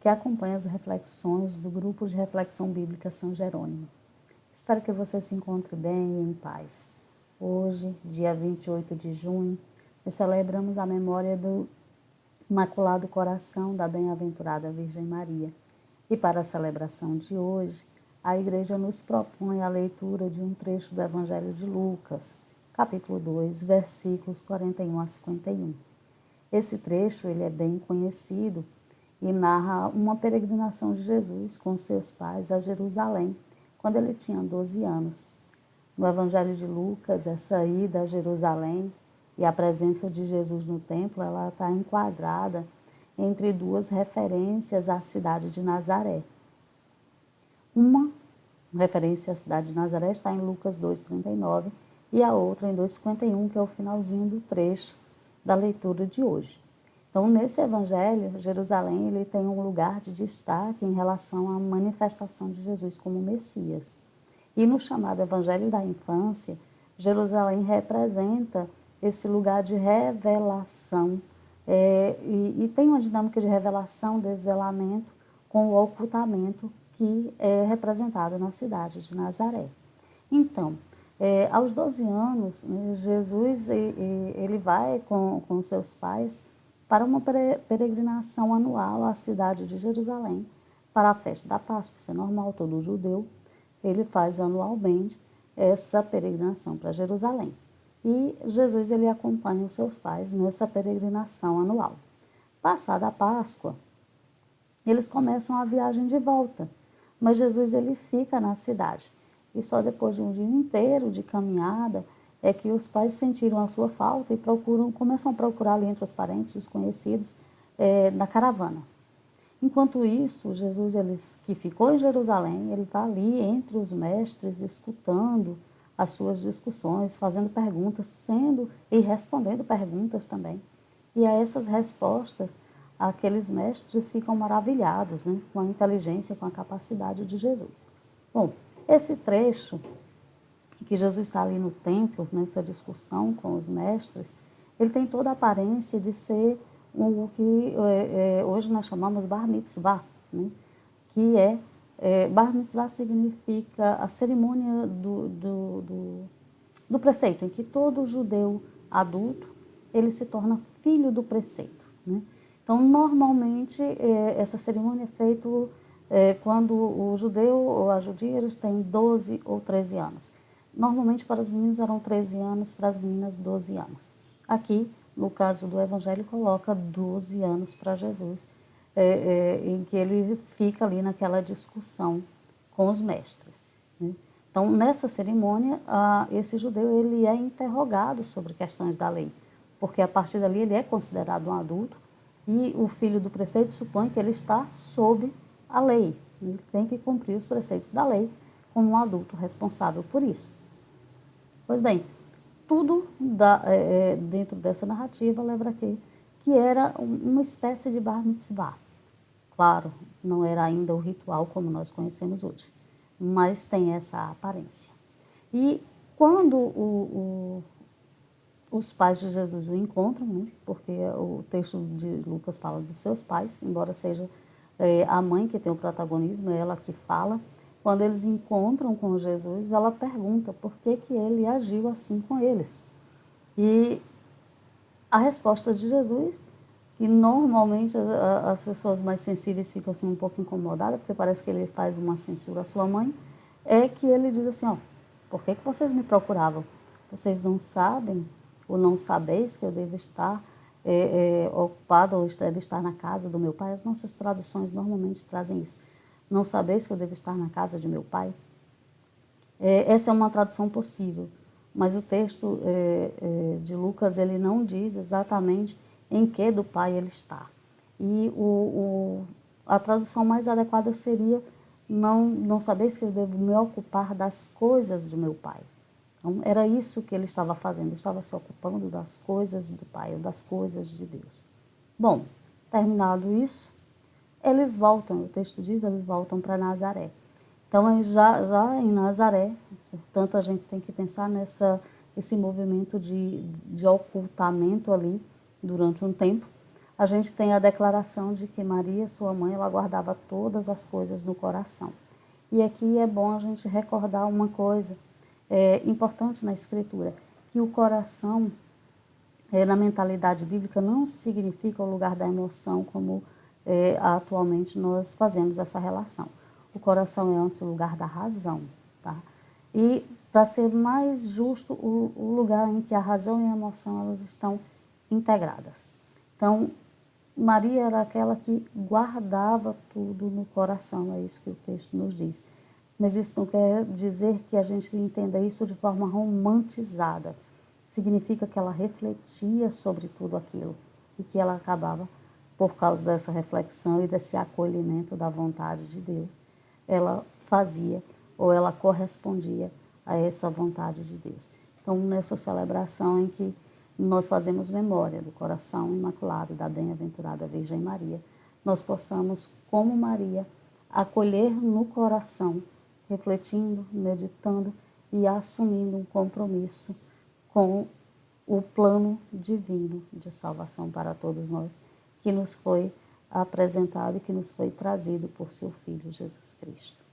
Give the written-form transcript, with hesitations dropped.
que acompanha as reflexões do Grupo de Reflexão Bíblica São Jerônimo. Espero que você se encontre bem e em paz. Hoje, dia 28 de junho, nós celebramos a memória do Imaculado Coração da Bem-aventurada Virgem Maria. E para a celebração de hoje, a Igreja nos propõe a leitura de um trecho do Evangelho de Lucas, capítulo 2, versículos 41 a 51. Esse trecho ele é bem conhecido e narra uma peregrinação de Jesus com seus pais a Jerusalém, quando ele tinha 12 anos. No Evangelho de Lucas, essa ida a Jerusalém e a presença de Jesus no templo, ela está enquadrada entre duas referências à cidade de Nazaré. Uma referência à cidade de Nazaré está em Lucas 2,39 e a outra em 2,51, que é o finalzinho do trecho da leitura de hoje. Então, nesse evangelho, Jerusalém ele tem um lugar de destaque em relação à manifestação de Jesus como Messias. E no chamado Evangelho da Infância, Jerusalém representa esse lugar de revelação e tem uma dinâmica de revelação, desvelamento, com o ocultamento que é representado na cidade de Nazaré. Então, aos 12 anos, Jesus ele vai com seus pais para uma peregrinação anual à cidade de Jerusalém, para a festa da Páscoa. Isso é normal, todo judeu, ele faz anualmente essa peregrinação para Jerusalém. E Jesus ele acompanha os seus pais nessa peregrinação anual. Passada a Páscoa, eles começam a viagem de volta, mas Jesus ele fica na cidade. E só depois de um dia inteiro de caminhada é que os pais sentiram a sua falta e começam a procurar ali entre os parentes, os conhecidos, na caravana. Enquanto isso, Jesus, que ficou em Jerusalém, ele está ali entre os mestres, escutando as suas discussões, fazendo perguntas, e respondendo perguntas também. E a essas respostas, aqueles mestres ficam maravilhados, né, com a inteligência, com a capacidade de Jesus. Bom, esse trecho que Jesus está ali no templo, nessa discussão com os mestres, ele tem toda a aparência de ser o que hoje nós chamamos Bar Mitzvah, né? Bar Mitzvah significa a cerimônia do preceito, em que todo judeu adulto ele se torna filho do preceito, né? Então, normalmente, essa cerimônia é feita quando o judeu ou a judia eles têm 12 ou 13 anos. Normalmente, para os meninos eram 13 anos, para as meninas 12 anos. Aqui, no caso do Evangelho, coloca 12 anos para Jesus, em que ele fica ali naquela discussão com os mestres, né? Então, nessa cerimônia, esse judeu ele é interrogado sobre questões da lei, porque a partir dali ele é considerado um adulto e o filho do preceito supõe que ele está sob a lei, ele tem que cumprir os preceitos da lei como um adulto responsável por isso. Pois bem, tudo dentro dessa narrativa leva a que era uma espécie de Bar Mitzvah. Claro, não era ainda o ritual como nós conhecemos hoje, mas tem essa aparência. E quando os pais de Jesus o encontram, né, porque o texto de Lucas fala dos seus pais, embora seja a mãe que tem o protagonismo, é ela que fala. Quando eles encontram com Jesus, ela pergunta por que ele agiu assim com eles. E a resposta de Jesus, que normalmente as pessoas mais sensíveis ficam assim um pouco incomodadas, porque parece que ele faz uma censura à sua mãe, é que ele diz assim, por que vocês me procuravam? Vocês não sabem ou não sabeis que eu devo estar ocupado ou devo estar na casa do meu pai? As nossas traduções normalmente trazem isso. Não sabeis que eu devo estar na casa de meu pai? Essa é uma tradução possível, mas o texto de Lucas ele não diz exatamente em que do pai ele está. E a tradução mais adequada seria não sabeis que eu devo me ocupar das coisas do meu pai. Então, era isso que ele estava fazendo, ele estava se ocupando das coisas do pai, ou das coisas de Deus. Bom, terminado isso, eles voltam, o texto diz, eles voltam para Nazaré. Então, já em Nazaré, portanto, a gente tem que pensar esse movimento de ocultamento ali durante um tempo, a gente tem a declaração de que Maria, sua mãe, ela guardava todas as coisas no coração. E aqui é bom a gente recordar uma coisa importante na Escritura, que o coração, na mentalidade bíblica, não significa o lugar da emoção, como atualmente nós fazemos essa relação. O coração é antes o lugar da razão, tá? E, para ser mais justo, o lugar em que a razão e a emoção elas estão integradas. Então, Maria era aquela que guardava tudo no coração, é isso que o texto nos diz. Mas isso não quer dizer que a gente entenda isso de forma romantizada. Significa que ela refletia sobre tudo aquilo e que ela acabava, por causa dessa reflexão e desse acolhimento da vontade de Deus, ela fazia ou ela correspondia a essa vontade de Deus. Então, nessa celebração em que nós fazemos memória do coração imaculado da bem-aventurada Virgem Maria, nós possamos, como Maria, acolher no coração, refletindo, meditando e assumindo um compromisso com o plano divino de salvação para todos nós, que nos foi apresentado e que nos foi trazido por seu Filho Jesus Cristo.